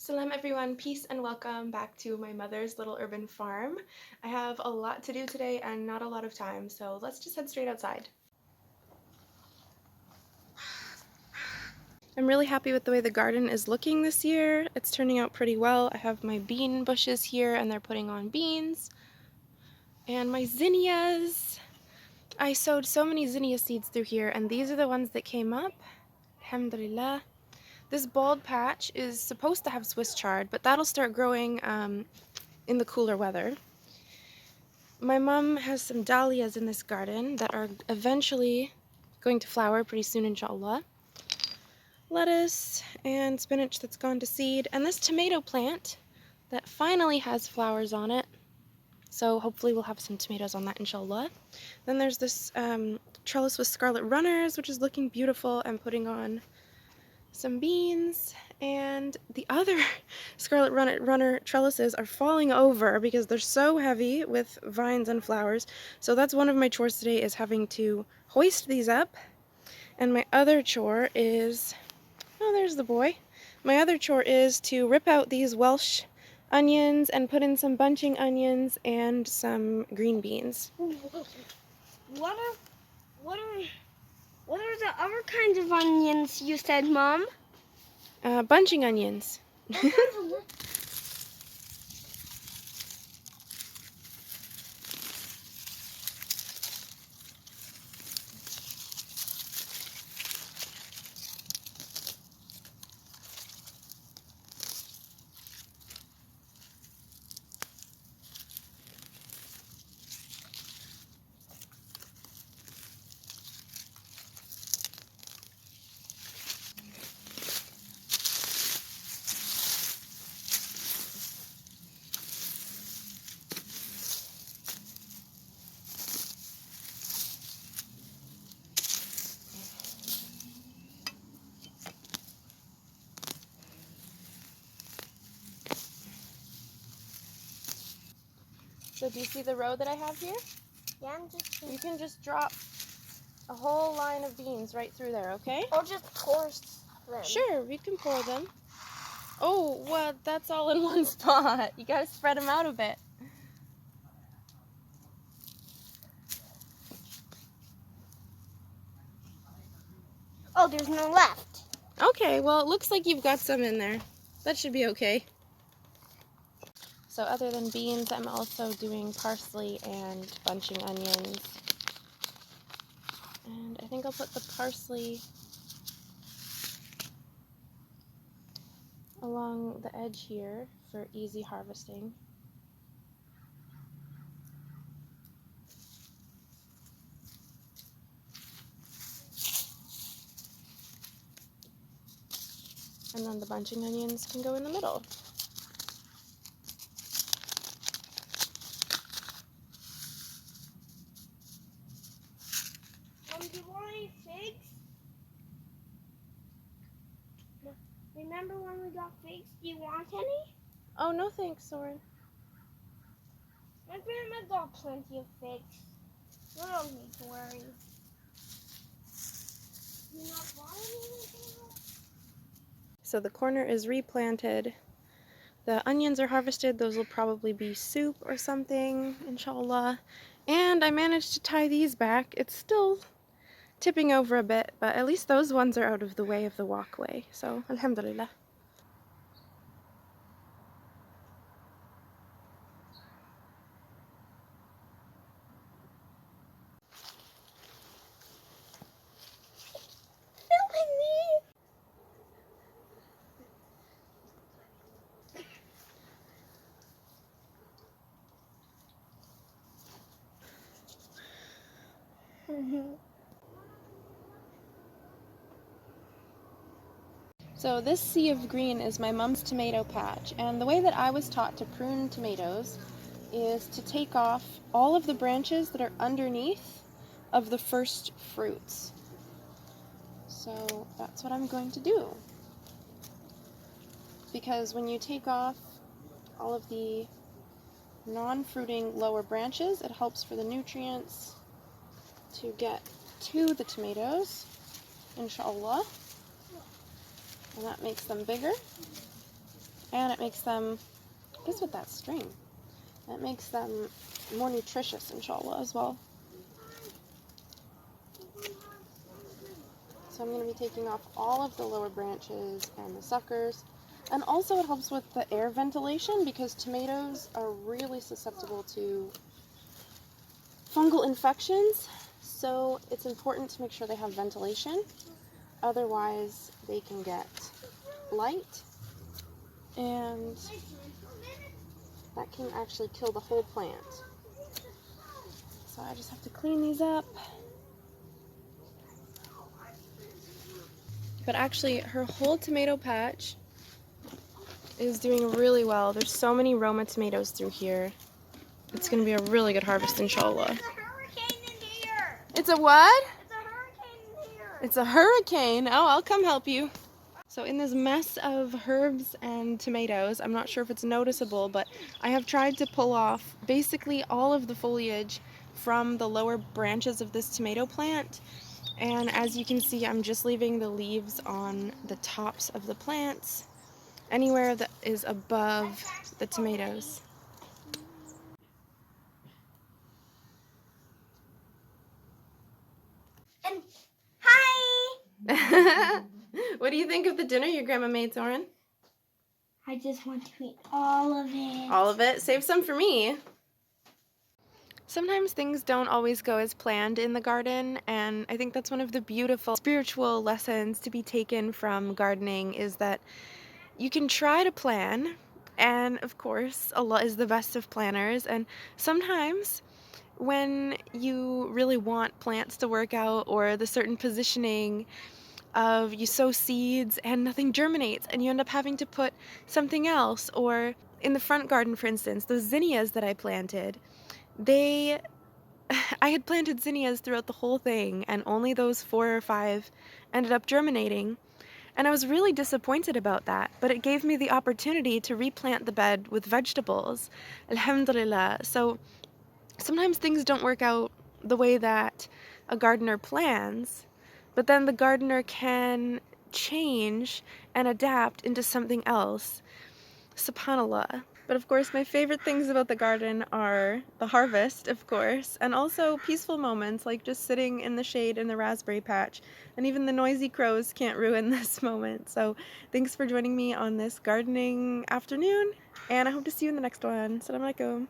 Salam everyone, peace and welcome back to my mother's little urban farm. I have a lot to do today and not a lot of time, so let's just head straight outside. I'm really happy with the way the garden is looking this year. It's turning out pretty well. I have my bean bushes here and they're putting on beans. And my zinnias. I sowed so many zinnia seeds through here and these are the ones that came up. Alhamdulillah. This bald patch is supposed to have Swiss chard, but that'll start growing in the cooler weather. My mom has some dahlias in this garden that are eventually going to flower pretty soon, inshallah. Lettuce and spinach that's gone to seed, and this tomato plant that finally has flowers on it. So hopefully we'll have some tomatoes on that, inshallah. Then there's this trellis with scarlet runners, which is looking beautiful and putting on some beans, and the other scarlet runner trellises are falling over because they're so heavy with vines and flowers. So that's one of my chores today, is having to hoist these up. And my other chore is, oh, there's the boy. My other chore is to rip out these Welsh onions and put in some bunching onions and some green beans. What are the other kinds of onions you said, Mom? Bunching onions. So do you see the row that I have here? Yeah, You can just drop a whole line of beans right through there, okay? I'll just pour them. Sure, we can pour them. Oh, well, that's all in one spot. You gotta spread them out a bit. Oh, there's no left. Okay, well, it looks like you've got some in there. That should be okay. So other than beans, I'm also doing parsley and bunching onions. And I think I'll put the parsley along the edge here for easy harvesting. And then the bunching onions can go in the middle. Do you want any figs? Remember when we got figs? Do you want any? Oh, no thanks, Soren. My grandma got plenty of figs. You don't need to worry. You not want any? So the corner is replanted. The onions are harvested. Those will probably be soup or something, inshallah. And I managed to tie these back. It's still tipping over a bit, but at least those ones are out of the way of the walkway. So, alhamdulillah. So this sea of green is my mom's tomato patch, and the way that I was taught to prune tomatoes is to take off all of the branches that are underneath of the first fruits. So that's what I'm going to do. Because when you take off all of the non-fruiting lower branches, it helps for the nutrients to get to the tomatoes, inshallah. And that makes them bigger. And it makes them, what's with that string? It makes them more nutritious, inshallah, as well. So I'm going to be taking off all of the lower branches and the suckers. And also it helps with the air ventilation because tomatoes are really susceptible to fungal infections. So it's important to make sure they have ventilation. Otherwise they can get light and that can actually kill the whole plant. So I just have to clean these up. But actually, her whole tomato patch is doing really well. There's so many Roma tomatoes through here. It's going to be a really good harvest, inshallah. It's a hurricane in here. It's a what? It's a hurricane in here. It's a hurricane. Oh, I'll come help you. So in this mess of herbs and tomatoes, I'm not sure if it's noticeable, but I have tried to pull off basically all of the foliage from the lower branches of this tomato plant. And as you can see, I'm just leaving the leaves on the tops of the plants, anywhere that is above the tomatoes. And hi! What do you think of the dinner your grandma made, Soren? I just want to eat all of it. All of it? Save some for me. Sometimes things don't always go as planned in the garden, and I think that's one of the beautiful spiritual lessons to be taken from gardening is that you can try to plan, and of course, Allah is the best of planners, and sometimes when you really want plants to work out or the certain positioning of you sow seeds and nothing germinates and you end up having to put something else, or in the front garden, for instance, those zinnias that I planted, I had planted zinnias throughout the whole thing, and only those 4 or 5 ended up germinating. And I was really disappointed about that, but it gave me the opportunity to replant the bed with vegetables. Alhamdulillah. So sometimes things don't work out the way that a gardener plans, but then the gardener can change and adapt into something else. SubhanAllah. But of course, my favorite things about the garden are the harvest, of course, and also peaceful moments like just sitting in the shade in the raspberry patch. And even the noisy crows can't ruin this moment. So thanks for joining me on this gardening afternoon, and I hope to see you in the next one. Assalamu alaikum.